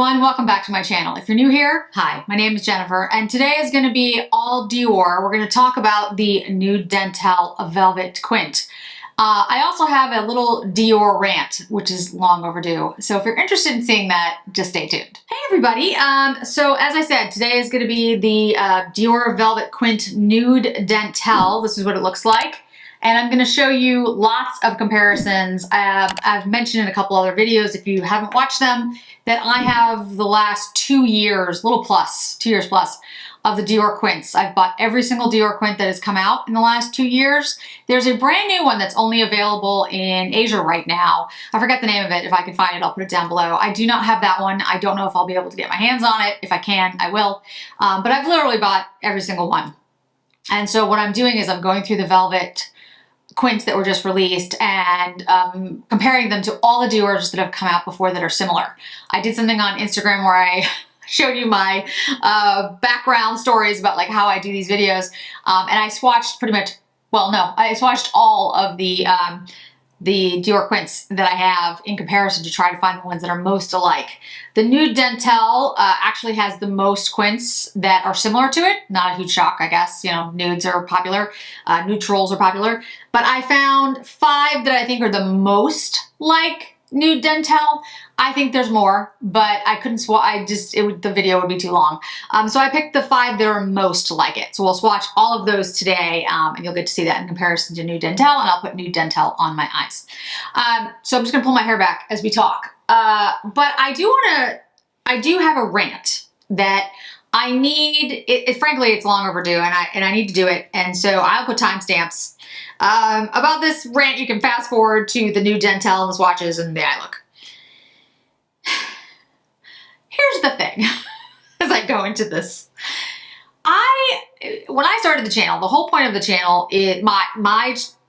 everyone, welcome back to my channel. If you're new here, hi, my name is Jennifer, and today is going to be all Dior. We're going to talk about the Nude Dentelle Velvet Quint. I also have a little Dior Rant, which is long overdue. So if you're interested in seeing that, just stay tuned. Hey everybody, so as I said, today is going to be the Dior Velvet Quint Nude Dentelle. This is what it looks like. And I'm going to show you lots of comparisons. I've mentioned in a couple other videos, if you haven't watched them, that I have the last 2 years, 2 years plus, of the Dior Quints. I've bought every single Dior Quint that has come out in the last 2 years. There's a brand new one that's only available in Asia right now. I forget the name of it. If I can find it, I'll put it down below. I do not have that one. I don't know if I'll be able to get my hands on it. If I can, I will. But I've literally bought every single one. And so what I'm doing is I'm going through the Velvet Quints that were just released and comparing them to all the Diors that have come out before that are similar. I did something on Instagram where I showed you my background stories about like how I do these videos, and I swatched pretty much, well no, I swatched all of the Dior Quints that I have in comparison to try to find the ones that are most alike. The Nude Dentelle actually has the most Quints that are similar to it. Not a huge shock, I guess. You know, nudes are popular, neutrals are popular. But I found 5 that I think are the most like Nude Dentelle. I think there's more, but I couldn't swatch. The video would be too long. So I picked the 5 that are most like it. So we'll swatch all of those today, and you'll get to see that in comparison to Nude Dentelle, and I'll put Nude Dentelle on my eyes. So I'm just gonna pull my hair back as we talk. But I do have a rant that I need. Frankly, it's long overdue, and I need to do it. And so I'll put timestamps about this rant. You can fast forward to the Nude Dentelle and the swatches and the eye look. Here's the thing, as I go into this. When I started the channel, the whole point of the channel,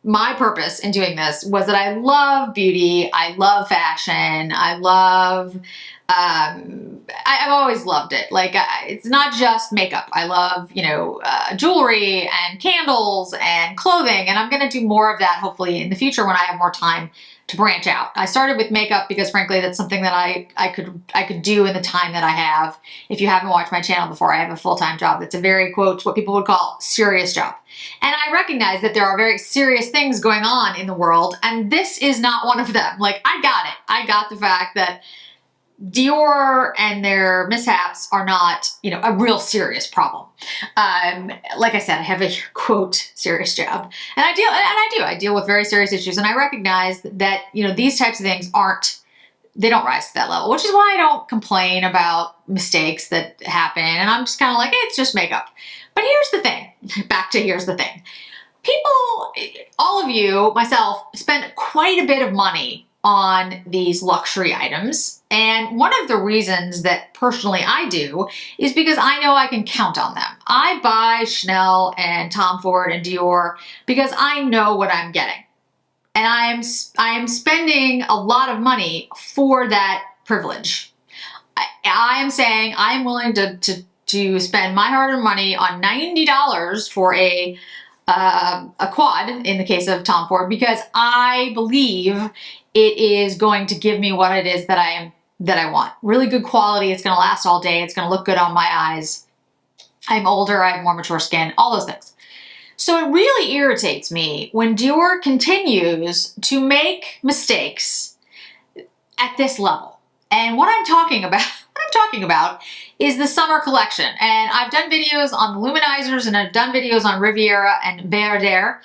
my purpose in doing this was that I love beauty, I love fashion, I love, I've always loved it. Like, it's not just makeup. I love, you know, jewelry and candles and clothing, and I'm gonna do more of that hopefully in the future when I have more time to branch out. I started with makeup because frankly that's something that I could do in the time that I have. If you haven't watched my channel before, I have a full-time job that's a very, quote, what people would call serious job. And I recognize that there are very serious things going on in the world, and this is not one of them. Like, I got it. I got the fact that Dior and their mishaps are not, you know, a real serious problem. Like I said, I have a, quote, serious job. And I deal with very serious issues, and I recognize that, you know, these types of things they don't rise to that level, which is why I don't complain about mistakes that happen. And I'm just kind of like, hey, it's just makeup. But here's the thing, back to here's the thing. People, all of you, myself, spend quite a bit of money on these luxury items. And one of the reasons that personally I do is because I know I can count on them. I buy Chanel and Tom Ford and Dior because I know what I'm getting. And I am spending a lot of money for that privilege. I am saying I am willing to spend my hard-earned money on $90 for a quad in the case of Tom Ford because I believe it is going to give me what it is that I want. Really good quality. It's going to last all day. It's going to look good on my eyes. I'm older. I have more mature skin. All those things. So it really irritates me when Dior continues to make mistakes at this level. And what I'm talking about is the summer collection. And I've done videos on the Luminizers, and I've done videos on Riviera and Berdere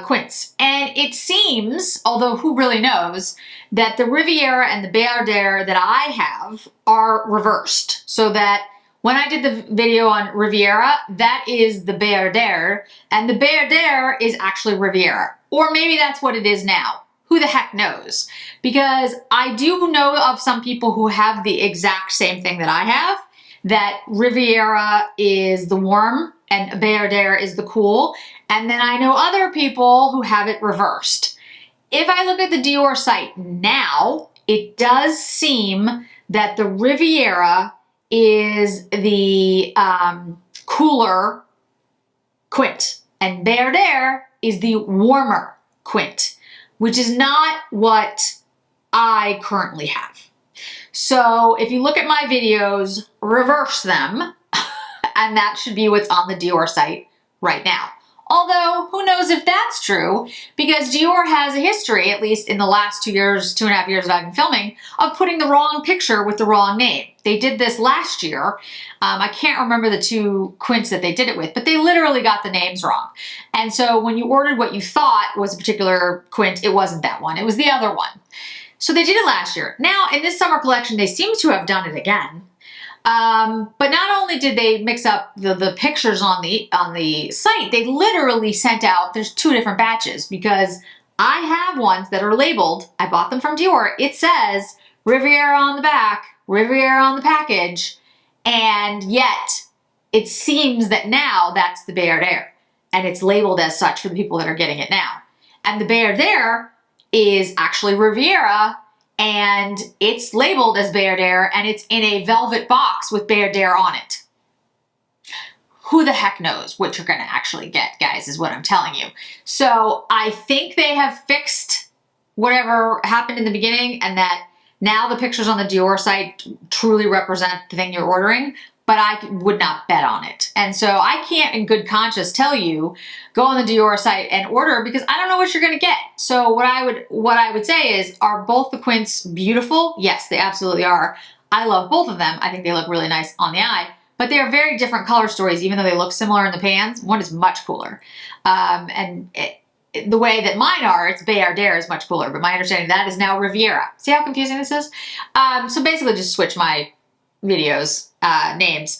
Quints. And it seems, although who really knows, that the Riviera and the Berdere that I have are reversed. So that when I did the video on Riviera, that is the Berdere, and the Berdere is actually Riviera. Or maybe that's what it is now. Who the heck knows? Because I do know of some people who have the exact same thing that I have, that Riviera is the warm and Berdere is the cool. And then I know other people who have it reversed. If I look at the Dior site now, it does seem that the Riviera is the cooler Quint, and Berdere is the warmer Quint, which is not what I currently have. So if you look at my videos, reverse them, and that should be what's on the Dior site right now. Although, who knows if that's true, because Dior has a history, at least in the last 2 years, 2.5 years that I've been filming, of putting the wrong picture with the wrong name. They did this last year. I can't remember the 2 quints that they did it with, but they literally got the names wrong. And so when you ordered what you thought was a particular quint, it wasn't that one, it was the other one. So they did it last year. Now, in this summer collection, they seem to have done it again. But not only did they mix up the pictures on the site, they literally sent out, there's 2 different batches, because I have ones that are labeled, I bought them from Dior, it says Riviera on the back, Riviera on the package, and yet it seems that now that's the Bayard, and it's labeled as such for the people that are getting it now. And the Bayard is actually Riviera, and it's labeled as Bayard, and it's in a velvet box with Bayard on it. Who the heck knows what you're going to actually get, guys, is what I'm telling you. So I think they have fixed whatever happened in the beginning, and that now the pictures on the Dior site truly represent the thing you're ordering, but I would not bet on it. And so I can't in good conscience tell you, go on the Dior site and order, because I don't know what you're gonna get. So what I would say is, are both the quints beautiful? Yes, they absolutely are. I love both of them. I think they look really nice on the eye, but they are very different color stories, even though they look similar in the pans. One is much cooler. The way that mine are, it's Bayard is much cooler, but my understanding that is now Riviera. See how confusing this is? So basically just switch my videos names.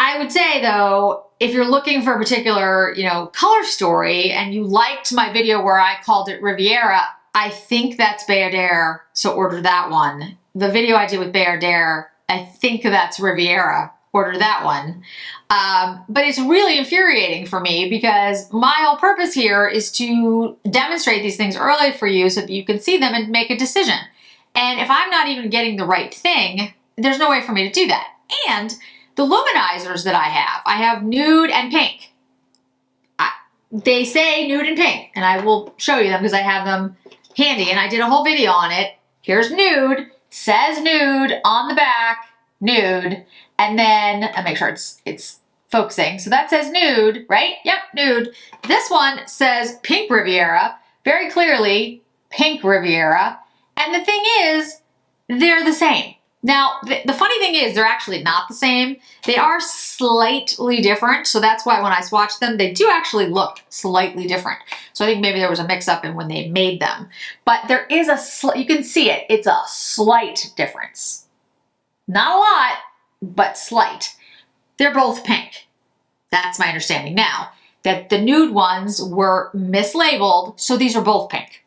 I would say though, if you're looking for a particular, color story and you liked my video where I called it Riviera, I think that's Bayard, so order that one. The video I did with Bayard, I think that's Riviera, order that one. But it's really infuriating for me, because my whole purpose here is to demonstrate these things early for you so that you can see them and make a decision. And if I'm not even getting the right thing, there's no way for me to do that. And the luminizers that I have nude and pink. They say nude and pink, and I will show you them because I have them handy, and I did a whole video on it. Here's nude, says nude on the back, nude, and then I make sure it's focusing. So that says nude, right? Yep, nude. This one says pink Riviera, very clearly pink Riviera. And the thing is, they're the same. Now, the funny thing is, they're actually not the same. They are slightly different. So that's why when I swatched them, they do actually look slightly different. So I think maybe there was a mix-up in when they made them. But there is you can see it. It's a slight difference. Not a lot, but slight. They're both pink. That's my understanding now. That the nude ones were mislabeled, so these are both pink.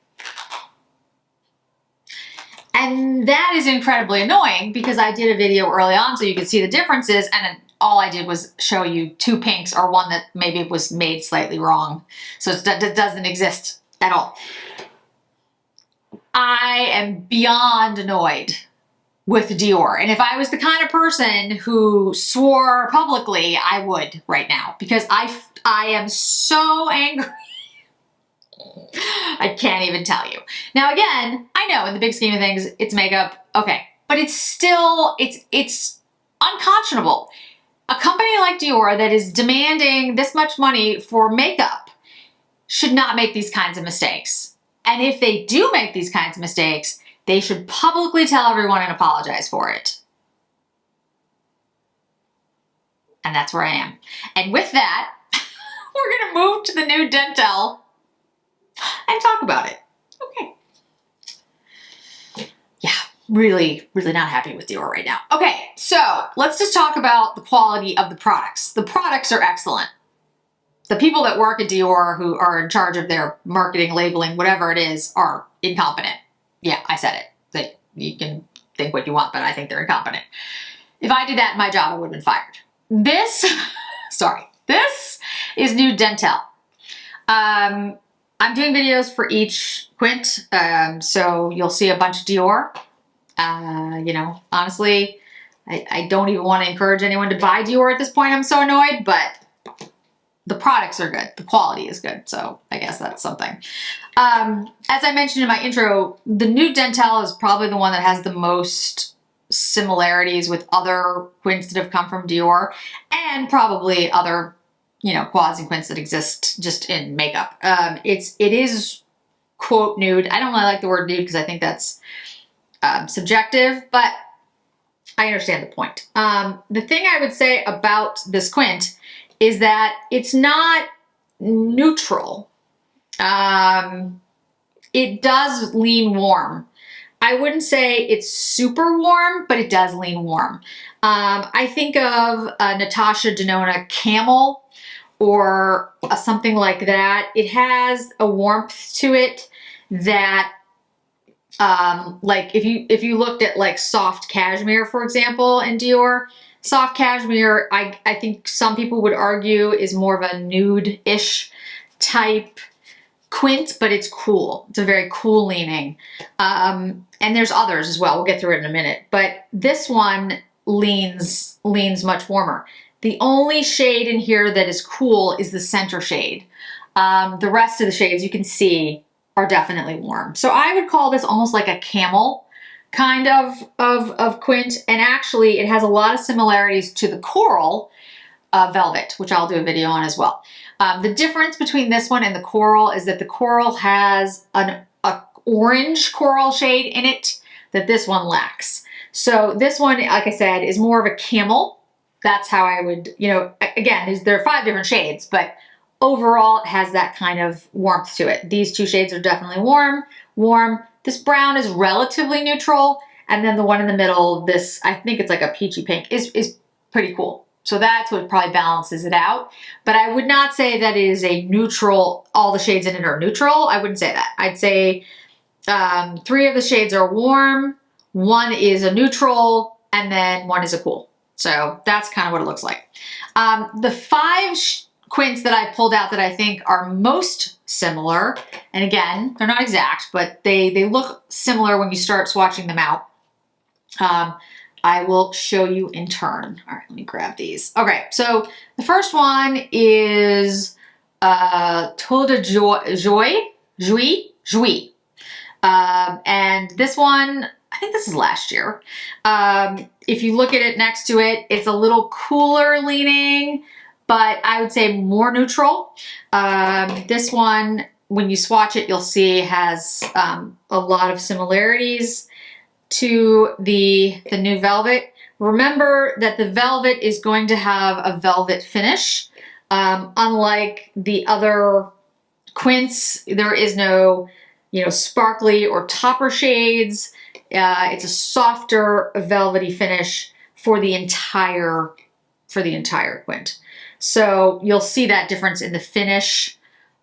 And that is incredibly annoying, because I did a video early on so you could see the differences, and all I did was show you 2 pinks, or one that maybe was made slightly wrong. So it doesn't exist at all. I am beyond annoyed with Dior. And if I was the kind of person who swore publicly, I would right now, because I am so angry. I can't even tell you. Now again, I know in the big scheme of things, it's makeup, okay, but it's still, it's unconscionable. A company like Dior that is demanding this much money for makeup should not make these kinds of mistakes. And if they do make these kinds of mistakes, they should publicly tell everyone and apologize for it. And that's where I am. And with that, we're gonna move to the Nude Dentelle and talk about it. Okay. Yeah, really not happy with Dior right now. Okay, so let's just talk about the quality of the products. The products are excellent. The people that work at Dior who are in charge of their marketing, labeling, whatever it is, are incompetent. Yeah, I said it. You can think what you want, but I think they're incompetent. If I did that in my job, I would have been fired. This is Nude Dentelle. I'm doing videos for each quint, so you'll see a bunch of Dior. Honestly, I don't even want to encourage anyone to buy Dior at this point. I'm so annoyed, but the products are good. The quality is good. So I guess that's something. As I mentioned in my intro, the Nude Dentelle is probably the one that has the most similarities with other quints that have come from Dior, and probably other, you know, quads and quints that exist just in makeup. It is quote nude. I don't really like the word nude because I think that's subjective, but I understand the point. The thing I would say about this quint is that it's not neutral. It does lean warm. I wouldn't say it's super warm, but it does lean warm. I think of Natasha Denona Camel or something like that. It has a warmth to it that, like if you looked at like soft cashmere, for example, in Dior, soft cashmere, I think some people would argue is more of a nude-ish type quint, but it's cool. It's a very cool leaning. And there's others as well. We'll get through it in a minute. But this one leans much warmer. The only shade in here that is cool is the center shade. The rest of the shades you can see are definitely warm. So I would call this almost like a camel kind of quint. And actually it has a lot of similarities to the coral velvet, which I'll do a video on as well. The difference between this one and the coral is that the coral has an orange coral shade in it that this one lacks. So this one, like I said, is more of a camel. That's how I would, you know, again, there are 5 different shades, but overall it has that kind of warmth to it. These 2 shades are definitely warm. This brown is relatively neutral. And then the one in the middle, this, I think it's like a peachy pink, is pretty cool. So that's what probably balances it out. But I would not say that it is a neutral, all the shades in it are neutral. I wouldn't say that. I'd say 3 of the shades are warm, 1 is a neutral, and then 1 is a cool. So that's kind of what it looks like. The 5 quints that I pulled out that I think are most similar, and again, they're not exact, but they look similar when you start swatching them out. I will show you in turn. All right, let me grab these. Okay, so the first one is Taux de Joie. And this one, I think this is last year. If you look at it next to it, it's a little cooler leaning, but I would say more neutral. This one, when you swatch it, you'll see has a lot of similarities to the Nude Velvet. Remember that the Velvet is going to have a velvet finish. Unlike the other quints, there is no, you know, sparkly or topper shades. It's a softer velvety finish for the entire quint. So you'll see that difference in the finish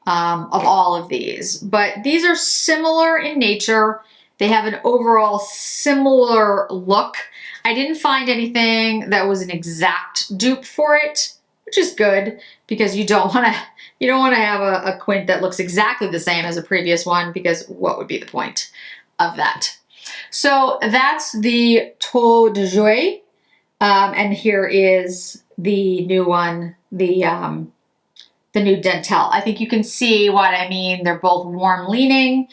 of all of these. But these are similar in nature. They have an overall similar look. I didn't find anything that was an exact dupe for it, which is good because you don't want to have a quint that looks exactly the same as a previous one, because what would be the point of that? So that's the Taux de Joie, and here is the new one, the Nude Dentelle. I think you can see what I mean. They're both warm leaning.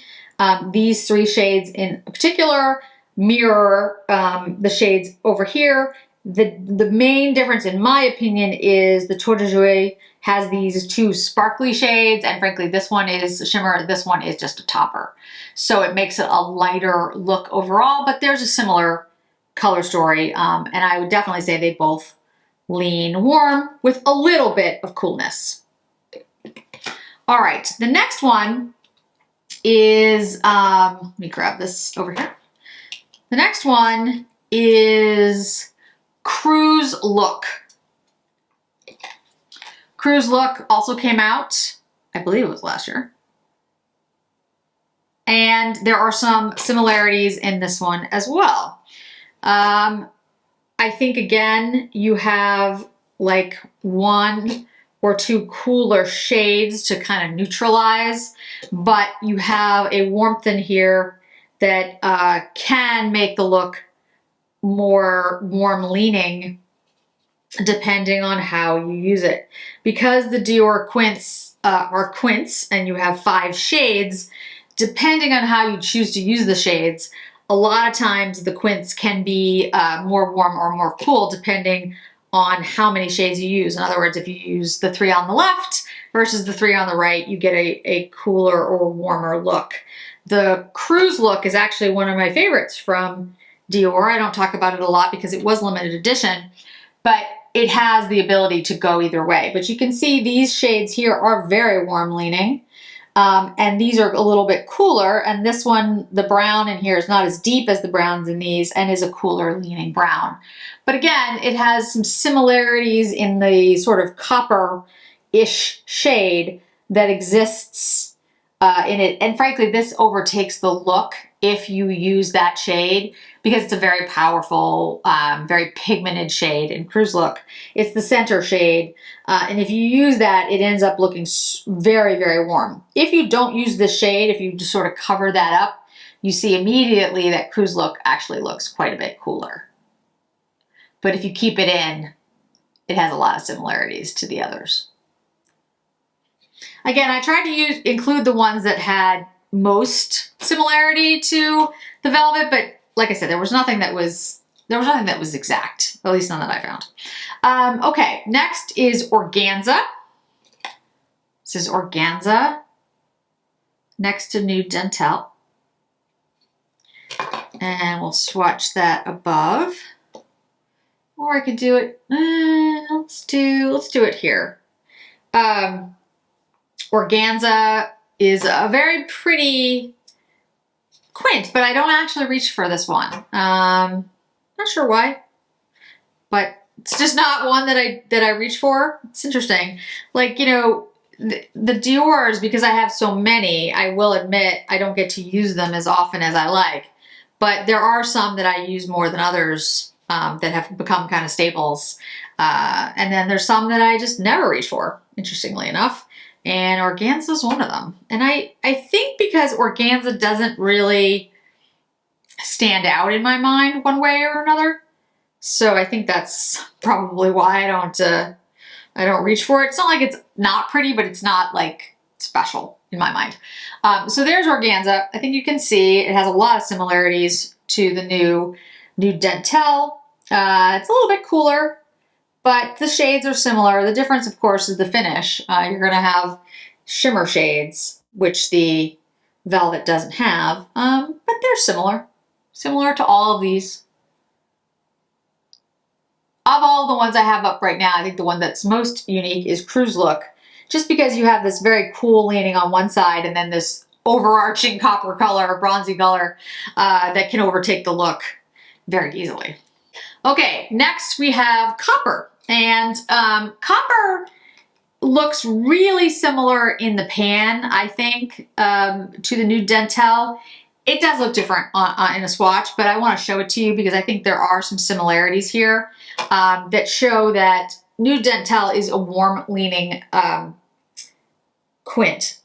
These 3 shades in particular mirror the shades over here. The main difference, in my opinion, is the Taux de Joie has these 2 sparkly shades, and frankly, this one is a shimmer, this one is just a topper. So it makes it a lighter look overall, but there's a similar color story, and I would definitely say they both lean warm with a little bit of coolness. All right, the next one is, let me grab this over here. The next one is Cruise Look. Cruise Look also came out, I believe it was last year. And there are some similarities in this one as well. I think again, you have like 1 or 2 cooler shades to kind of neutralize, but you have a warmth in here that can make the look more warm leaning depending on how you use it. Because the Dior quints are quints and you have 5 shades, depending on how you choose to use the shades, a lot of times the quints can be more warm or more cool depending on how many shades you use. In other words, if you use the 3 on the left versus the 3 on the right, you get a cooler or warmer look. The cruise look is actually one of my favorites from Dior. I don't talk about it a lot because it was limited edition, but it has the ability to go either way. But you can see these shades here are very warm leaning. And these are a little bit cooler, and this one, the brown in here, is not as deep as the browns in these and is a cooler leaning brown. But again, it has some similarities in the sort of copper-ish shade that exists in it. And frankly, this overtakes the look if you use that shade because it's a very powerful, very pigmented shade in Cruise Look. It's the center shade. And if you use that, it ends up looking very, very warm. If you don't use this shade, if you just sort of cover that up, you see immediately that Cruise Look actually looks quite a bit cooler. But if you keep it in, it has a lot of similarities to the others. Again, I tried to include the ones that had most similarity to the Velvet, but like I said, there was nothing that was exact, at least none that I found. Okay, next is Organza. This is Organza next to Nude Dentelle. And we'll swatch that above. Or I could do it, let's do it here. Organza is a very pretty quint, but I don't actually reach for this one. Not sure why, but it's just not one that I reach for. It's interesting. Like, you know, the Dior's, because I have so many, I will admit I don't get to use them as often as I like, but there are some that I use more than others that have become kind of staples. And then there's some that I just never reach for, interestingly enough. And Organza is one of them. And I think because Organza doesn't really stand out in my mind one way or another. So I think that's probably why I don't reach for it. It's not like it's not pretty, but it's not like special in my mind. So there's Organza. I think you can see it has a lot of similarities to the new Nude Dentelle. It's a little bit cooler, but the shades are similar. The difference, of course, is the finish. You're going to have shimmer shades, which the Velvet doesn't have, but they're similar to all of these. Of all the ones I have up right now, I think the one that's most unique is Cruise Look, just because you have this very cool leaning on one side and then this overarching copper color, bronzy color, that can overtake the look very easily. Okay, next we have Copper. And Copper looks really similar in the pan, I think, to the Nude Dentelle. It does look different in a swatch, but I want to show it to you because I think there are some similarities here that show that Nude Dentelle is a warm-leaning quint.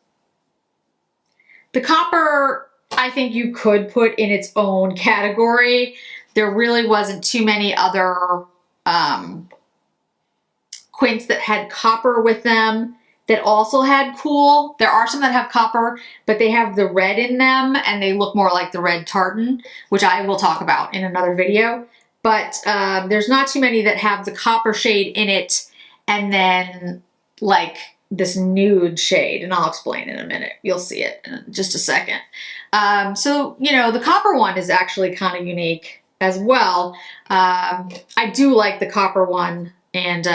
The Copper, I think you could put in its own category. There really wasn't too many other quints that had copper with them that also had cool. There are some that have copper, but they have the red in them and they look more like the red tartan, which I will talk about in another video. But there's not too many that have the copper shade in it and then like this nude shade, and I'll explain in a minute. You'll see it in just a second. So, you know, the copper one is actually kind of unique as well. I do like the copper one, and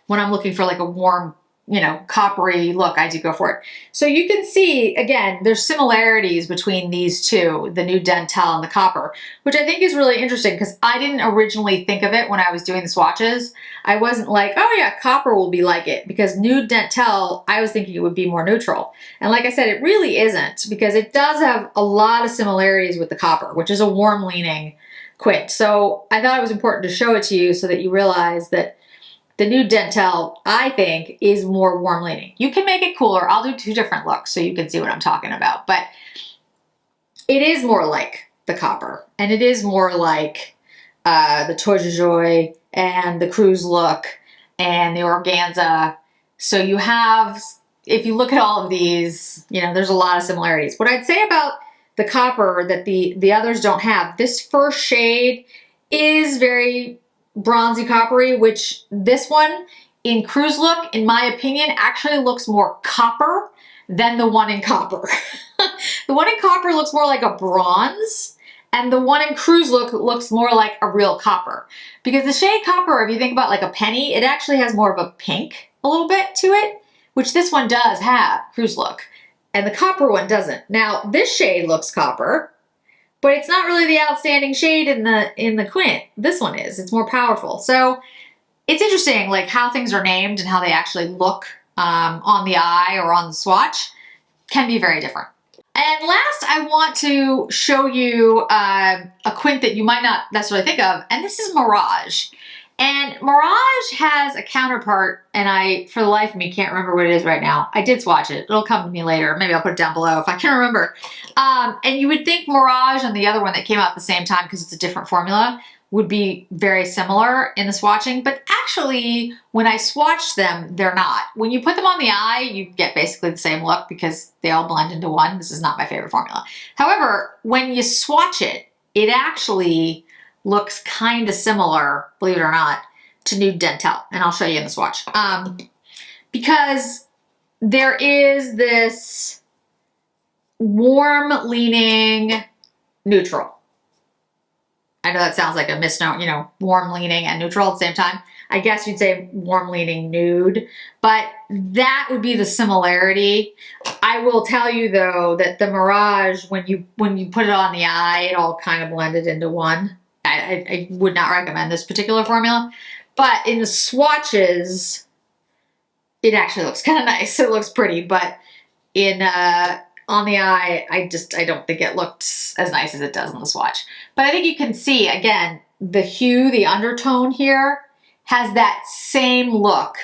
when I'm looking for like a warm, you know, coppery look, I do go for it. So you can see, again, there's similarities between these two, the Nude Dentelle and the Copper, which I think is really interesting because I didn't originally think of it when I was doing the swatches. I wasn't like, oh yeah, Copper will be like it, because Nude Dentelle, I was thinking it would be more neutral. And like I said, it really isn't, because it does have a lot of similarities with the Copper, which is a warm leaning quint. So I thought it was important to show it to you so that you realize that the Nude Dentelle, I think, is more warm leaning. You can make it cooler. I'll do two different looks so you can see what I'm talking about. But it is more like the Copper. And it is more like the Toy de Joy and the cruise look and the organza. So you have, if you look at all of these, you know, there's a lot of similarities. What I'd say about the copper that the others don't have, this first shade is very bronzy coppery, which this one in cruise look, in my opinion, actually looks more copper than the one in copper. The one in copper looks more like a bronze, and the one in cruise look looks more like a real copper. Because the shade copper, if you think about like a penny, it actually has more of a pink a little bit to it, which this one does have, cruise look. And the copper one doesn't. Now, this shade looks copper, but it's not really the outstanding shade in the quint. This one is. It's more powerful. So it's interesting, like how things are named and how they actually look on the eye or on the swatch can be very different. And last, I want to show you a quint that you might not necessarily think of, and this is Mirage. And Mirage has a counterpart, and I, for the life of me, can't remember what it is right now. I did swatch it. It'll come to me later. Maybe I'll put it down below if I can remember. And you would think Mirage and the other one that came out at the same time, because it's a different formula, would be very similar in the swatching, but actually, when I swatched them, they're not. When you put them on the eye, you get basically the same look because they all blend into one. This is not my favorite formula. However, when you swatch it, it actually looks kind of similar, believe it or not, to Nude Dentelle, and I'll show you in the swatch. Because there is this warm-leaning neutral. I know that sounds like a misnomer, you know, warm-leaning and neutral at the same time. I guess you'd say warm-leaning nude, but that would be the similarity. I will tell you though that the Mirage, when you put it on the eye, it all kind of blended into one. I would not recommend this particular formula, but in the swatches, it actually looks kind of nice. It looks pretty, but in on the eye, I don't think it looked as nice as it does in the swatch. But I think you can see, again, the hue, the undertone here has that same look.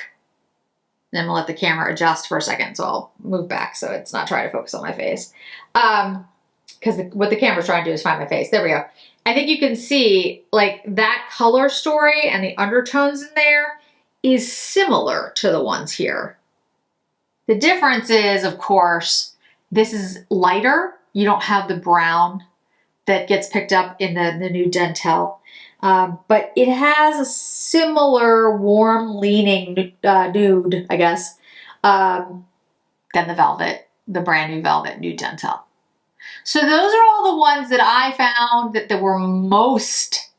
And I'm gonna let the camera adjust for a second, so I'll move back so it's not trying to focus on my face. Because what the camera's trying to do is find my face. There we go. I think you can see like that color story and the undertones in there is similar to the ones here. The difference is, of course, this is lighter. You don't have the brown that gets picked up in the Nude Dentelle. But it has a similar warm-leaning nude, I guess, than the Velvet, the brand new Velvet Nude Dentelle. So those are all the ones that I found that were most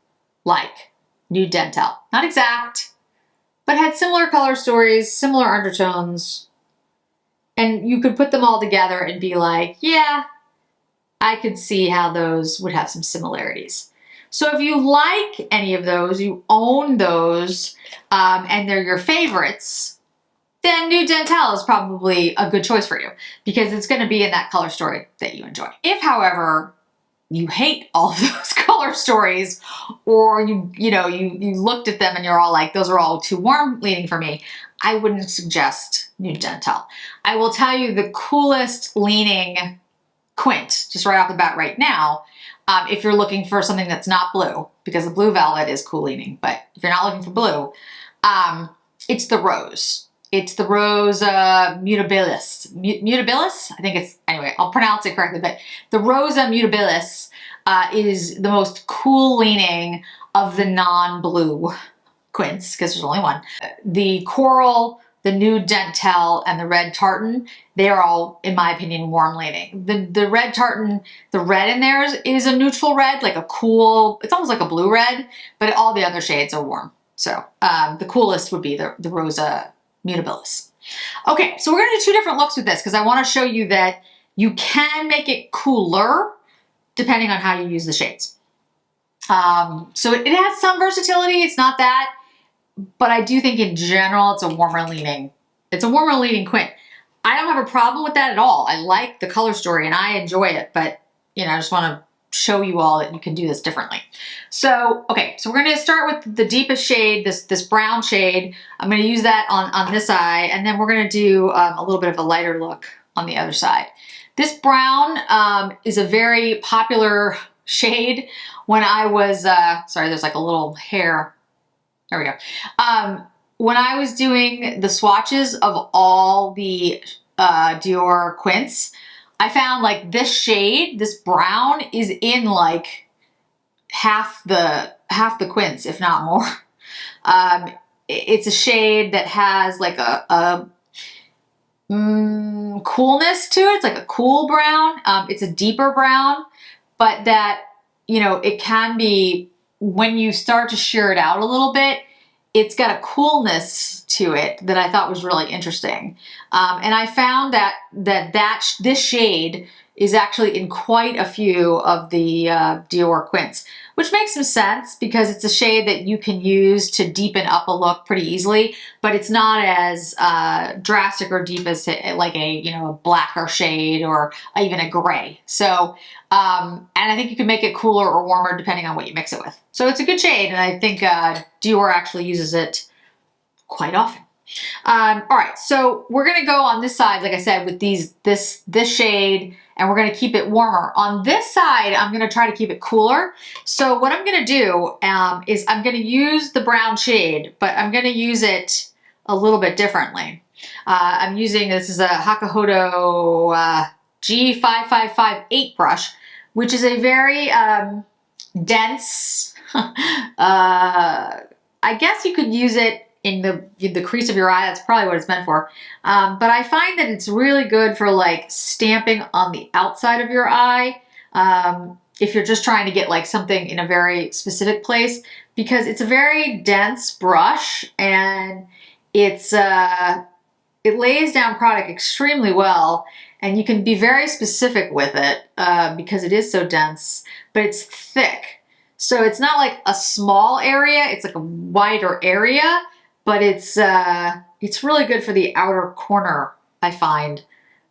like Nude Dentelle. Not exact, but had similar color stories, similar undertones. And you could put them all together and be like, yeah, I could see how those would have some similarities. So if you like any of those, you own those, and they're your favorites, then Nude Dentelle is probably a good choice for you because it's going to be in that color story that you enjoy. If, however, you hate all of those color stories, or you looked at them and you're all like, those are all too warm leaning for me, I wouldn't suggest Nude Dentelle. I will tell you the coolest leaning quint, just right off the bat right now, if you're looking for something that's not blue, because the blue Velvet is cool leaning, but if you're not looking for blue, it's the rose. It's the Rose Mutabilis. Mutabilis? I think it's, anyway, I'll pronounce it correctly, but the Rosa Mutabilis is the most cool leaning of the non-blue quints, because there's only one. The Coral, the Nude Dentelle, and the Red Tartan, they are all, in my opinion, warm leaning. The Red Tartan, the red in there is a neutral red, like a cool, it's almost like a blue red, but all the other shades are warm. So the coolest would be the Rosa Mutabilis. Okay, so we're gonna do two different looks with this because I wanna show you that you can make it cooler depending on how you use the shades. So it has some versatility, it's not that, but I do think in general it's a warmer leaning quint. I don't have a problem with that at all. I like the color story and I enjoy it, but I just wanna show you all that you can do this differently. So, okay, so we're gonna start with the deepest shade, this brown shade. I'm gonna use that on this eye, and then we're gonna do a little bit of a lighter look on the other side. This brown is a very popular shade when I was, sorry, there's like a little hair There we go. When I was doing the swatches of all the Dior quints, I found like this shade, this brown, is in like half the quints, if not more. It's a shade that has like a coolness to it. It's like a cool brown. It's a deeper brown, but that, you know, it can be, when you start to shear it out a little bit, it's got a coolness to it that I thought was really interesting. And I found that this shade is actually in quite a few of the Dior quints, which makes some sense because it's a shade that you can use to deepen up a look pretty easily, but it's not as drastic or deep as like a, you know, a blacker shade or even a gray. So, and I think you can make it cooler or warmer depending on what you mix it with. So it's a good shade, and I think Dior actually uses it quite often. All right, so we're gonna go on this side, like I said, with this shade, and we're gonna keep it warmer. On this side, I'm gonna try to keep it cooler. So what I'm gonna do is I'm gonna use the brown shade, but I'm gonna use it a little bit differently. I'm using, this is a Hakuhodo G5558 brush, which is a very dense, I guess you could use it in the crease of your eye. That's probably what it's meant for. But I find that it's really good for like stamping on the outside of your eye. If you're just trying to get like something in a very specific place, because it's a very dense brush and it lays down product extremely well, and you can be very specific with it because it is so dense, but it's thick. So it's not like a small area, it's like a wider area, but it's really good for the outer corner, I find,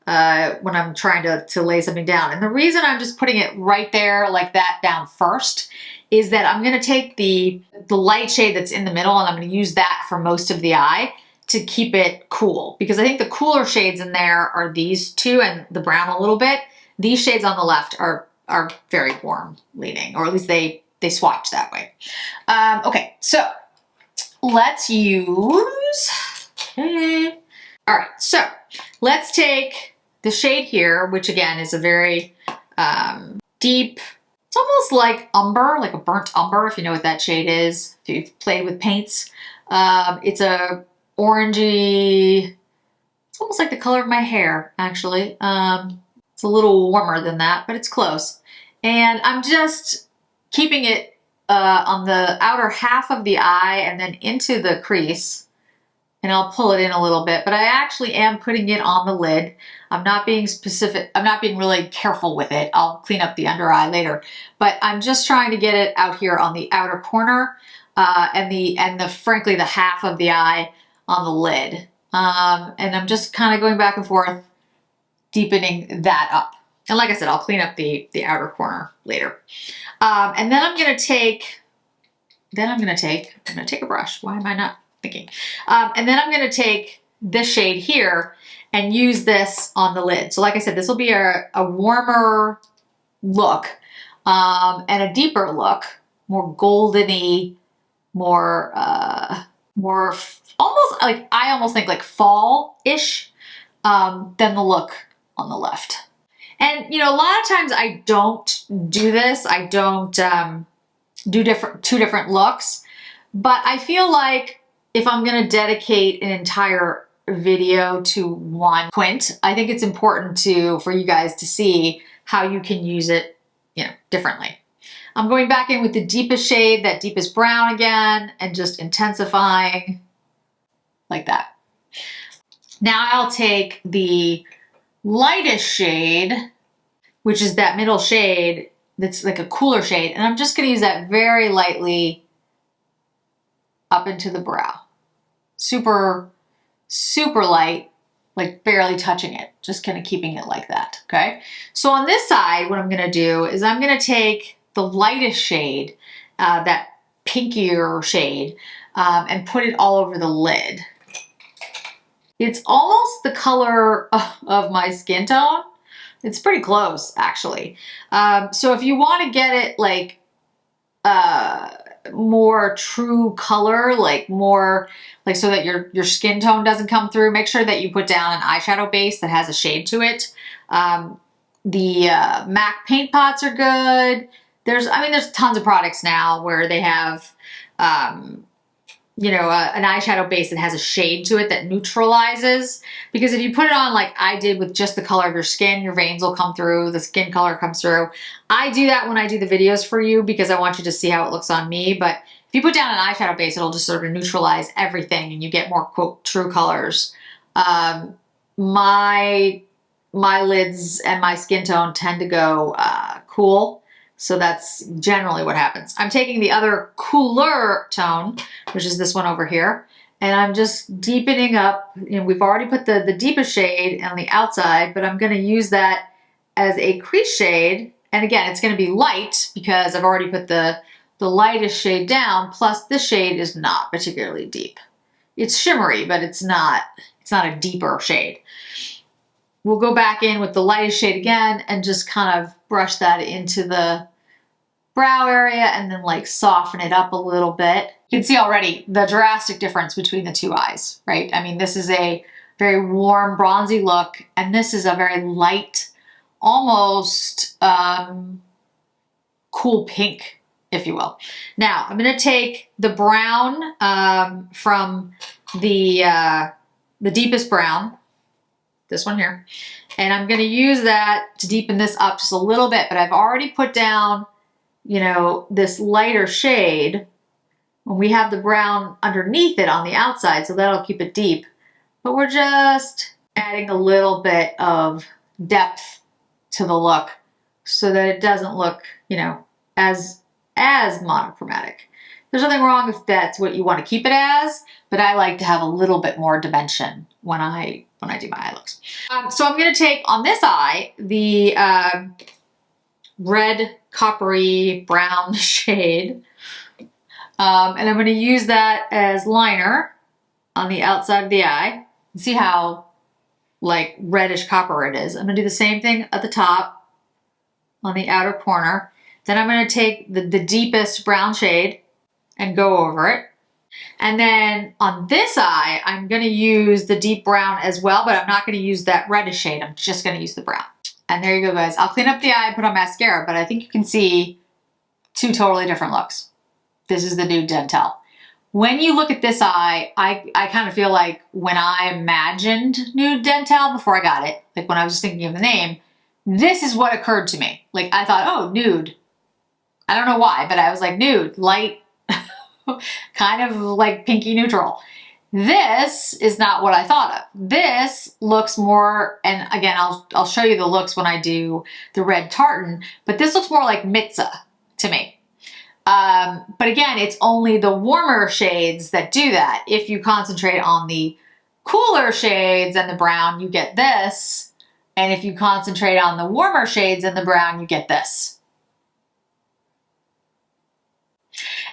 when I'm trying to lay something down. And the reason I'm just putting it right there like that down first is that I'm gonna take the light shade that's in the middle, and I'm gonna use that for most of the eye to keep it cool. Because I think the cooler shades in there are these two and the brown a little bit. These shades on the left are very warm leaning, or at least they swatch that way. Okay, so let's use, okay. All right, so let's take the shade here, which again is a very deep, it's almost like umber, like a burnt umber, if you know what that shade is, if you've played with paints. It's a orangey, it's almost like the color of my hair, actually. It's a little warmer than that, but it's close. And I'm just keeping it on the outer half of the eye and then into the crease, and I'll pull it in a little bit, but I actually am putting it on the lid. I'm not being specific, I'm not being really careful with it. I'll clean up the under eye later, but I'm just trying to get it out here on the outer corner and frankly the half of the eye on the lid. And I'm just kind of going back and forth, deepening that up. And like I said, I'll clean up the outer corner later. And then I'm gonna take a brush. Why am I not thinking? And then I'm gonna take this shade here and use this on the lid. So like I said, this will be a warmer look and a deeper look, more goldeny, more almost like, I almost think like fall-ish than the look on the left. And you know, a lot of times I don't do this. I don't do two different looks, but I feel like if I'm gonna dedicate an entire video to one quint, I think it's important for you guys to see how you can use it, you know, differently. I'm going back in with the deepest shade, that deepest brown again, and just intensifying like that. Now I'll take the lightest shade, which is that middle shade that's like a cooler shade, and I'm just gonna use that very lightly up into the brow. Super, super light, like barely touching it, just kind of keeping it like that, okay? So on this side, what I'm gonna do is I'm gonna take the lightest shade, that pinkier shade, and put it all over the lid. It's almost the color of my skin tone. It's pretty close, actually. So if you want to get it like more true color, like more like so that your skin tone doesn't come through, make sure that you put down an eyeshadow base that has a shade to it. The MAC paint pots are good. There's tons of products now where they have, you know, an eyeshadow base that has a shade to it that neutralizes. Because if you put it on like I did with just the color of your skin, your veins will come through, the skin color comes through. I do that when I do the videos for you because I want you to see how it looks on me. But if you put down an eyeshadow base, it'll just sort of neutralize everything and you get more, quote, true colors. My lids and my skin tone tend to go cool. So that's generally what happens. I'm taking the other cooler tone, which is this one over here, and I'm just deepening up. You know, we've already put the deepest shade on the outside, but I'm gonna use that as a crease shade. And again, it's gonna be light because I've already put the lightest shade down, plus this shade is not particularly deep. It's shimmery, but it's not a deeper shade. We'll go back in with the lightest shade again and just kind of brush that into the brow area and then like soften it up a little bit. You can see already the drastic difference between the two eyes, right? I mean, this is a very warm bronzy look and this is a very light, almost cool pink, if you will. Now, I'm gonna take the brown from the deepest brown, this one here. And I'm gonna use that to deepen this up just a little bit, but I've already put down, you know, this lighter shade when we have the brown underneath it on the outside, so that'll keep it deep. But we're just adding a little bit of depth to the look so that it doesn't look, you know, as monochromatic. There's nothing wrong if that's what you want to keep it as, but I like to have a little bit more dimension when I do my eye looks. So I'm going to take on this eye the red coppery brown shade, and I'm going to use that as liner on the outside of the eye. See how like reddish copper it is. I'm going to do the same thing at the top on the outer corner. Then I'm going to take the deepest brown shade and go over it. And then on this eye, I'm going to use the deep brown as well, but I'm not going to use that reddish shade. I'm just going to use the brown. And there you go, guys. I'll clean up the eye and put on mascara, but I think you can see two totally different looks. This is the Nude Dentelle. When you look at this eye, I kind of feel like when I imagined Nude Dentelle before I got it, like when I was just thinking of the name, this is what occurred to me. Like I thought, oh, nude. I don't know why, but I was like, nude, light, kind of like pinky neutral. This is not what I thought of. This looks more, and again, I'll show you the looks when I do the red tartan, but this looks more like Mitza to me. But again, it's only the warmer shades that do that. If you concentrate on the cooler shades and the brown, you get this. And if you concentrate on the warmer shades and the brown, you get this.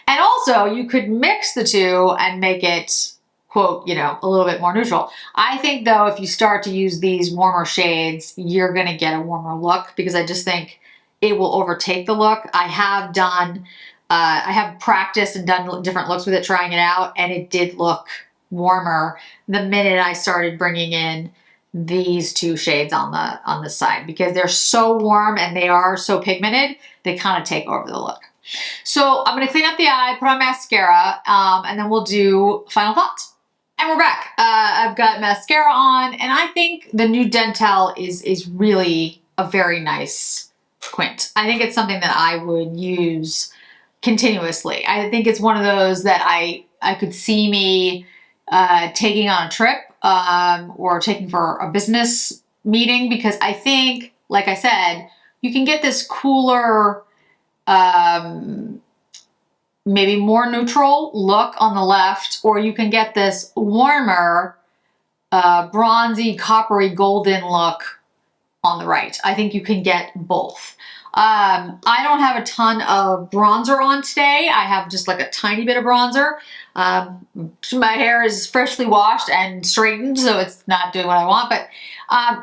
And also you could mix the two and make it, quote, you know, a little bit more neutral. I think though, if you start to use these warmer shades, you're gonna get a warmer look because I just think it will overtake the look. I have done, I have practiced and done different looks with it, trying it out, and it did look warmer the minute I started bringing in these two shades on the side because they're so warm and they are so pigmented, they kind of take over the look. So I'm going to clean up the eye, put on mascara, and then we'll do final thoughts. And we're back. I've got mascara on, and I think the Nude Dentelle is really a very nice quint. I think it's something that I would use continuously. I think it's one of those that I could see me taking on a trip or taking for a business meeting because I think, like I said, you can get this cooler, maybe more neutral look on the left, or you can get this warmer, bronzy, coppery, golden look on the right. I think you can get both. I don't have a ton of bronzer on today. I have just like a tiny bit of bronzer. My hair is freshly washed and straightened, so it's not doing what I want. But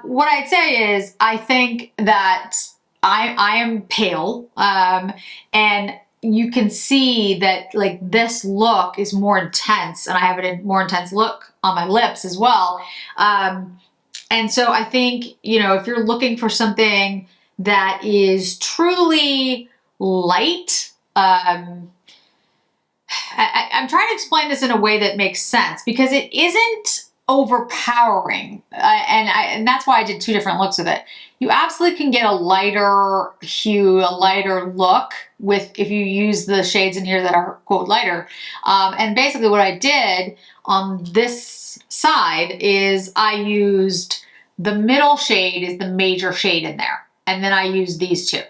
what I'd say is I think that I am pale, and you can see that like this look is more intense, and I have a more intense look on my lips as well. And so I think, you know, if you're looking for something that is truly light, I'm trying to explain this in a way that makes sense because it isn't overpowering. And that's why I did two different looks with it. You absolutely can get a lighter hue, a lighter look with if you use the shades in here that are quote lighter. And basically what I did on this side is I used the middle shade is the major shade in there. And then I used these two.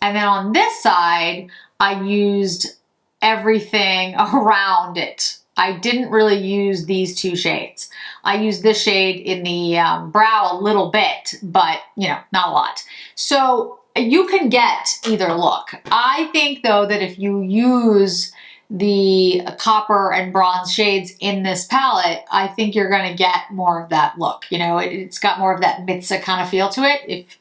And then on this side, I used everything around it. I didn't really use these two shades. I used this shade in the brow a little bit, but you know, not a lot. So you can get either look. I think though that if you use the copper and bronze shades in this palette, I think you're gonna get more of that look. You know, it's got more of that Mitza kind of feel to it. If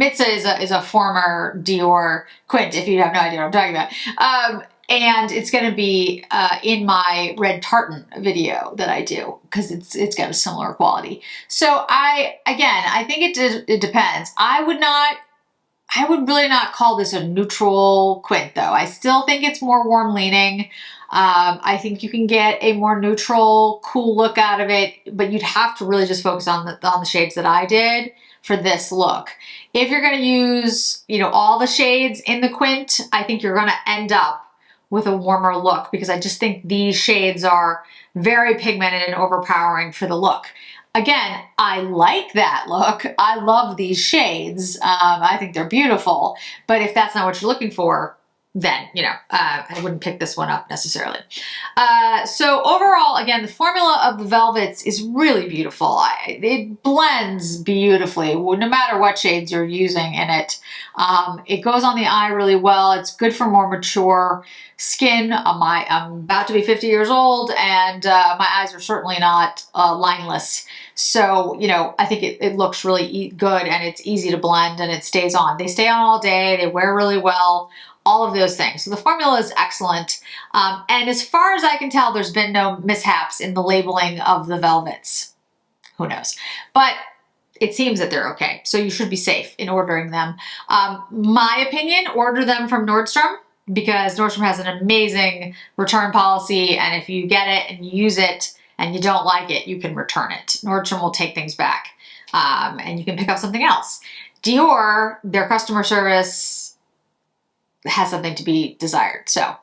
Mitza is a former Dior quint, if you have no idea what I'm talking about. And it's going to be in my red tartan video that I do because it's got a similar quality. So I think it depends. I would really not call this a neutral quint though. I still think it's more warm leaning. I think you can get a more neutral, cool look out of it, but you'd have to really just focus on the shades that I did for this look. If you're going to use, you know, all the shades in the quint, I think you're going to end up with a warmer look because I just think these shades are very pigmented and overpowering for the look. Again, I like that look. I love these shades. I think they're beautiful, but if that's not what you're looking for, then, you know, I wouldn't pick this one up necessarily. So overall, again, the formula of the velvets is really beautiful. It blends beautifully, no matter what shades you're using in it. It goes on the eye really well. It's good for more mature skin. I'm about to be 50 years old, and my eyes are certainly not lineless. So, you know, I think it looks really good, and it's easy to blend, and it stays on. They stay on all day. They wear really well. All of those things. So the formula is excellent. And as far as I can tell, there's been no mishaps in the labeling of the velvets. Who knows? But it seems that they're okay. So you should be safe in ordering them. My opinion, order them from Nordstrom because Nordstrom has an amazing return policy. And if you get it and you use it and you don't like it, you can return it. Nordstrom will take things back and you can pick up something else. Dior, their customer service has something to be desired. So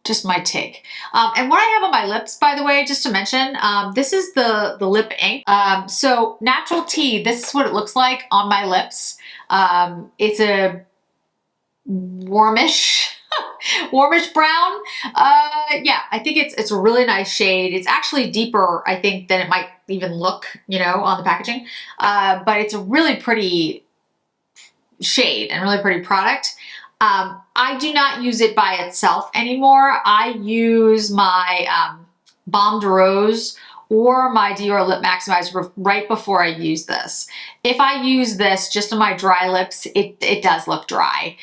just my take. And what I have on my lips, by the way, just to mention, this is the lip ink. So Natural Tea, this is what it looks like on my lips. It's a warmish, warmish brown. Yeah, I think it's a really nice shade. It's actually deeper, I think, than it might even look, you know, on the packaging. But it's a really pretty shade and really pretty product. I do not use it by itself anymore. I use my Balm de Rose or my Dior Lip Maximizer right before I use this. If I use this just on my dry lips, it does look dry.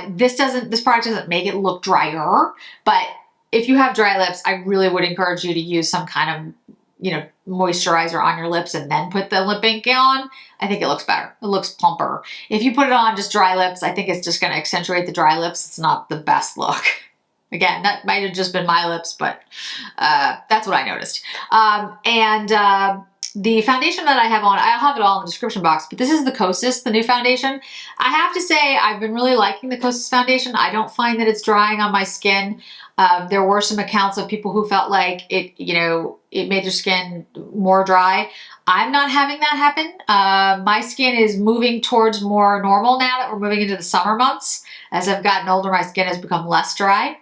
This product doesn't make it look drier, but if you have dry lips, I really would encourage you to use some kind of, you know, moisturizer on your lips and then put the lip ink on. I think it looks better. It looks plumper. If you put it on just dry lips, I think it's just going to accentuate the dry lips. It's not the best look. Again, that might have just been my lips, but that's what I noticed. The foundation that I have on, I'll have it all in the description box, but this is the Kosas, the new foundation. I have to say, I've been really liking the Kosas foundation. I don't find that it's drying on my skin. There were some accounts of people who felt like it, you know, it made their skin more dry. I'm not having that happen. My skin is moving towards more normal now that we're moving into the summer months. As I've gotten older, my skin has become less dry.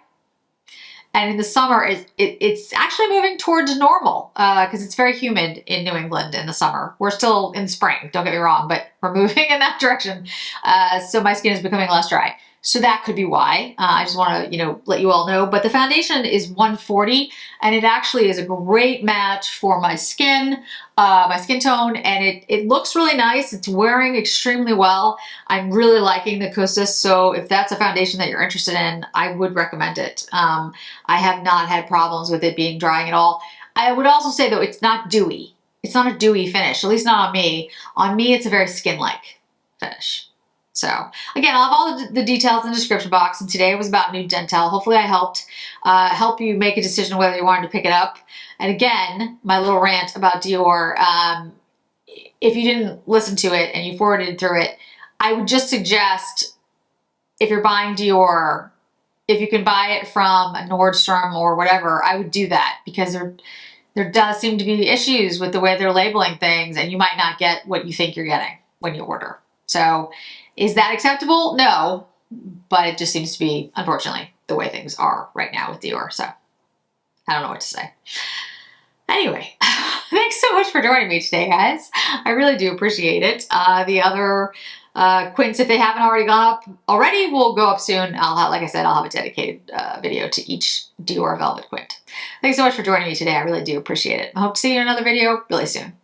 And in the summer, it's actually moving towards normal because it's very humid in New England in the summer. We're still in spring, don't get me wrong, but we're moving in that direction. So my skin is becoming less dry. So that could be why. I just want to, you know, let you all know. But the foundation is 140, and it actually is a great match for my skin tone, and it looks really nice. It's wearing extremely well. I'm really liking the Kosas, so if that's a foundation that you're interested in, I would recommend it. I have not had problems with it being drying at all. I would also say, though, it's not dewy. It's not a dewy finish, at least not on me. On me, it's a very skin-like finish. So again, I'll have all the details in the description box, and today was about Nude Dentelle. Hopefully I helped help you make a decision whether you wanted to pick it up. And again, my little rant about Dior, if you didn't listen to it and you forwarded through it, I would just suggest, if you're buying Dior, if you can buy it from a Nordstrom or whatever, I would do that, because there does seem to be issues with the way they're labeling things, and you might not get what you think you're getting when you order. So is that acceptable? No, but it just seems to be, unfortunately, the way things are right now with Dior. So I don't know what to say. Anyway, thanks so much for joining me today, guys. I really do appreciate it. The other quints, if they haven't already gone up already, will go up soon. Like I said, I'll have a dedicated video to each Dior Velvet quint. Thanks so much for joining me today. I really do appreciate it. I hope to see you in another video really soon.